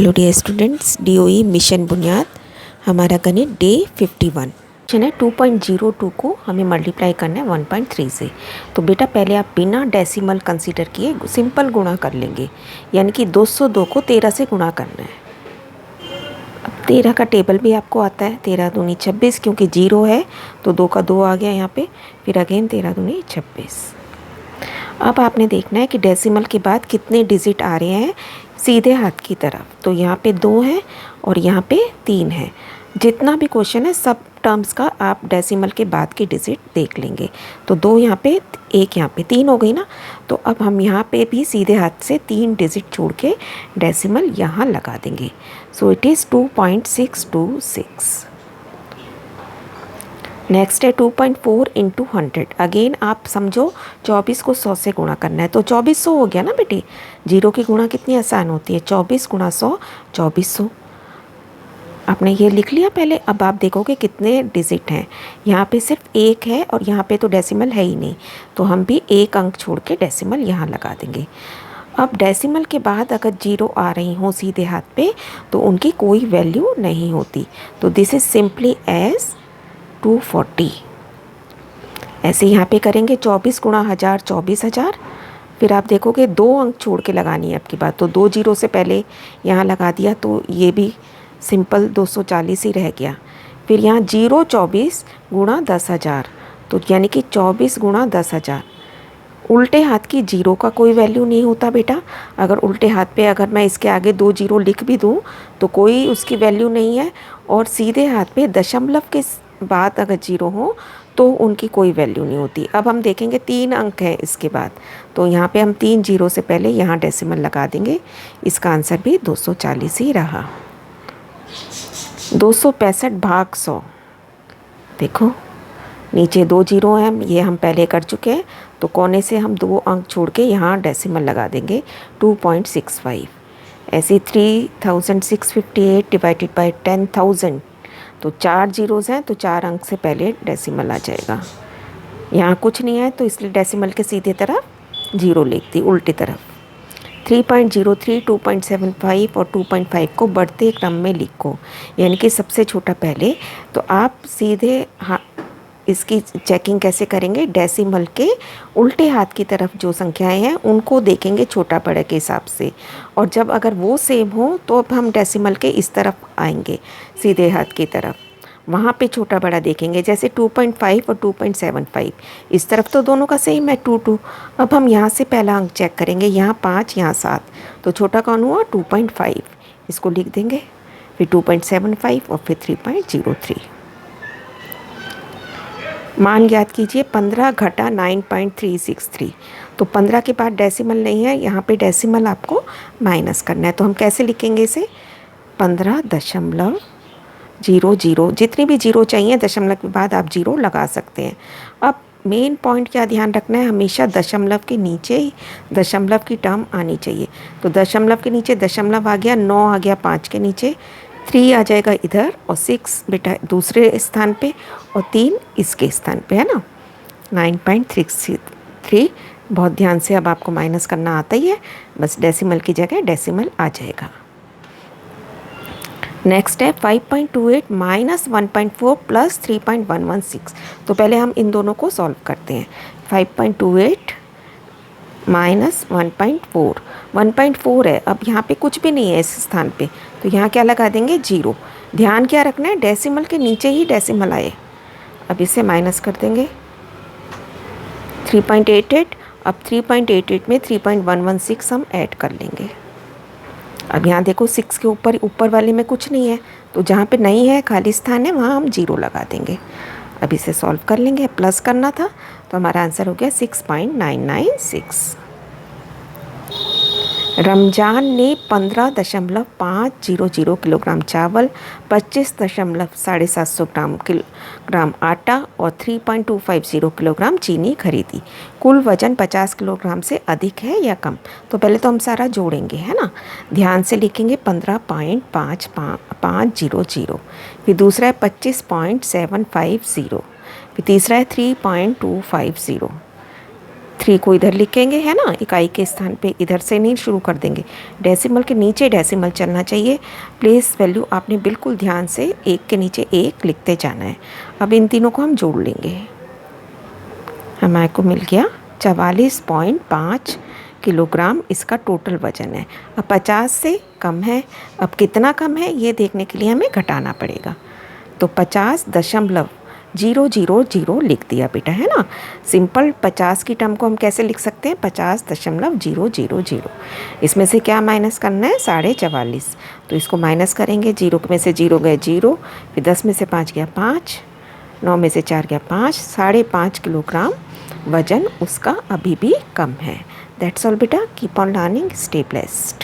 Hello dear students, DOE mission Buniyaad हमारा गणित day 51 question है 2.02 को हमें मल्टीप्लाई करना है 1.3 से। तो बेटा पहले आप बिना डेसिमल कंसीडर किए सिंपल गुणा कर लेंगे, यानी कि 202 को 13 से गुणा करना है। अब 13 का टेबल भी आपको आता है, 13 दूनी 26, क्योंकि 0 है तो 2 का 2 आ गया यहाँ पे, फिर अगेन 13 दूनी 26। अब आपने देखना है कि डेसिमल के बाद कितने डिजिट आ रहे हैं सीधे हाथ की तरफ। तो यहाँ पे 2 है और यहाँ पे 3 है। जितना भी क्वेश्चन है सब टर्म्स का आप डेसिमल के बाद की डिजिट देख लेंगे। तो 2 यहाँ पे, 1 यहाँ पे, 3 हो गई ना। तो अब हम यहाँ पे भी सीधे हाथ से 3 डिजिट छोड़ के डेसिमल यहाँ लगा देंगे। So it is 2.626। नेक्स्ट है 2.4 इंटू 100। अगेन आप समझो 24 को 100 से गुणा करना है, तो 2400 हो गया ना बेटे। जीरो की गुणा कितनी आसान होती है, 24 गुणा 100 2400। आपने ये लिख लिया पहले। अब आप देखोगे कितने डिजिट हैं। यहाँ पे सिर्फ 1 है और यहाँ पे तो डेसिमल है ही नहीं, तो हम भी 1 अंक छोड़ के डेसिमल यहाँ लगा देंगे। अब डेसिमल के बाद अगर 0 आ रही हो सीधे हाथ पे तो उनकी कोई वैल्यू नहीं होती। तो दिस इज सिंपली एज 240। ऐसे यहाँ पे करेंगे 24 गुणा 1000 24,000। फिर आप देखोगे 2 अंक छोड़ के लगानी है आपकी बात, तो 2 जीरो से पहले यहाँ लगा दिया तो ये भी सिंपल 240 ही रह गया। फिर यहाँ 024 गुणा 10,000, तो यानी कि 24 गुणा 10,000। उल्टे हाथ की 0 का कोई वैल्यू नहीं होता बेटा। अगर उल्टे हाथ पे अगर मैं इसके आगे 2 जीरो लिख भी दूँ तो कोई उसकी वैल्यू नहीं है। और सीधे हाथ पे दशमलव के बाद अगर 0 हो तो उनकी कोई वैल्यू नहीं होती। अब हम देखेंगे 3 अंक है इसके बाद, तो यहाँ पे हम 3 जीरो से पहले यहाँ डेसिमल लगा देंगे। इसका आंसर भी 240 ही रहा। 265 भाग 100। देखो नीचे 2 जीरो हैं, ये हम पहले कर चुके हैं, तो कोने से हम 2 अंक छोड़ के यहाँ डेसिमल लगा देंगे 2.65। ऐसे 3658 डिवाइडेड बाई 10,000, तो 4 जीरोज़ हैं तो 4 अंक से पहले डेसिमल आ जाएगा। यहाँ कुछ नहीं है तो इसलिए डेसिमल के सीधे तरफ 0 लिख दी, उल्टी तरफ। 3.03 2.75 और 2.5 को बढ़ते क्रम में लिखो, यानी कि सबसे छोटा पहले। तो आप सीधे इसकी चेकिंग कैसे करेंगे, डेसिमल के उल्टे हाथ की तरफ जो संख्याएं हैं उनको देखेंगे छोटा बड़े के हिसाब से, और जब अगर वो सेम हो तो अब हम डेसिमल के इस तरफ आएंगे सीधे हाथ की तरफ, वहाँ पे छोटा बड़ा देखेंगे। जैसे 2.5 और 2.75 इस तरफ तो दोनों का सेम है 2 अब हम यहाँ से पहला अंक चेक करेंगे, यहाँ 5 यहाँ 7, तो छोटा कौन हुआ 2.5, इसको लिख देंगे। फिर 2.75 और फिर 3.03। मान ज्ञात कीजिए 15 घटा 9.363। तो 15 के बाद डेसिमल नहीं है, यहाँ पे डेसिमल आपको माइनस करना है। तो हम कैसे लिखेंगे इसे, 15.00। जितनी भी जीरो चाहिए दशमलव के बाद आप 0 लगा सकते हैं। अब मेन पॉइंट क्या ध्यान रखना है, हमेशा दशमलव के नीचे ही दशमलव की टर्म आनी चाहिए। तो दशमलव के नीचे दशमलव आ गया, 9 आ गया 5 के नीचे, 3 आ जाएगा इधर, और 6 बेटा दूसरे स्थान पे और 3 इसके स्थान पे, है ना। 9.63। बहुत ध्यान से अब आपको माइनस करना आता ही है, बस डेसिमल की जगह डेसिमल आ जाएगा। नेक्स्ट है 5.28 माइनस 1.4 प्लस 3.116। तो पहले हम इन दोनों को सॉल्व करते हैं। 5.28 माइनस 1.4, 1.4 है, अब यहाँ पे कुछ भी नहीं है इस स्थान पे, तो यहाँ क्या लगा देंगे 0। ध्यान क्या रखना है, डेसिमल के नीचे ही डेसिमल आए। अब इसे माइनस कर देंगे 3.88। अब 3.88 में 3.116 हम ऐड कर लेंगे। अब यहाँ देखो 6 के ऊपर वाले में कुछ नहीं है, तो जहाँ पे नहीं है खाली स्थान है वहाँ हम 0 लगा देंगे। अब इसे सॉल्व कर लेंगे, प्लस करना था तो हमारा आंसर हो गया 6.996। रमजान ने 15.500 किलोग्राम चावल, 25.750 ग्राम आटा और 3.250 किलोग्राम चीनी खरीदी। कुल वजन 50 किलोग्राम से अधिक है या कम। तो पहले तो हम सारा जोड़ेंगे, है ना। ध्यान से लिखेंगे 15.500, फिर दूसरा है 25.750, फिर तीसरा है 3.250, 3 को इधर लिखेंगे, है ना, इकाई के स्थान पे इधर से नहीं शुरू कर देंगे, डेसिमल के नीचे डेसिमल चलना चाहिए। प्लेस वैल्यू आपने बिल्कुल ध्यान से एक के नीचे एक लिखते जाना है। अब इन तीनों को हम जोड़ लेंगे, हमारे को मिल गया 44.5 किलोग्राम इसका टोटल वज़न है। अब 50 से कम है, अब कितना कम है ये देखने के लिए हमें घटाना पड़ेगा। तो 50.000 लिख दिया बेटा, है ना। सिंपल 50 की टर्म को हम कैसे लिख सकते हैं, 50.000। इसमें से क्या माइनस करना है, 44.5। तो इसको माइनस करेंगे, 0 में से 0 गए 0, फिर 10 में से 5 गया 5, 9 में से 4 गया 5, 5.5 किलोग्राम वजन उसका अभी भी कम है। दैट्स ऑल बेटा, keep on learning, stay blessed.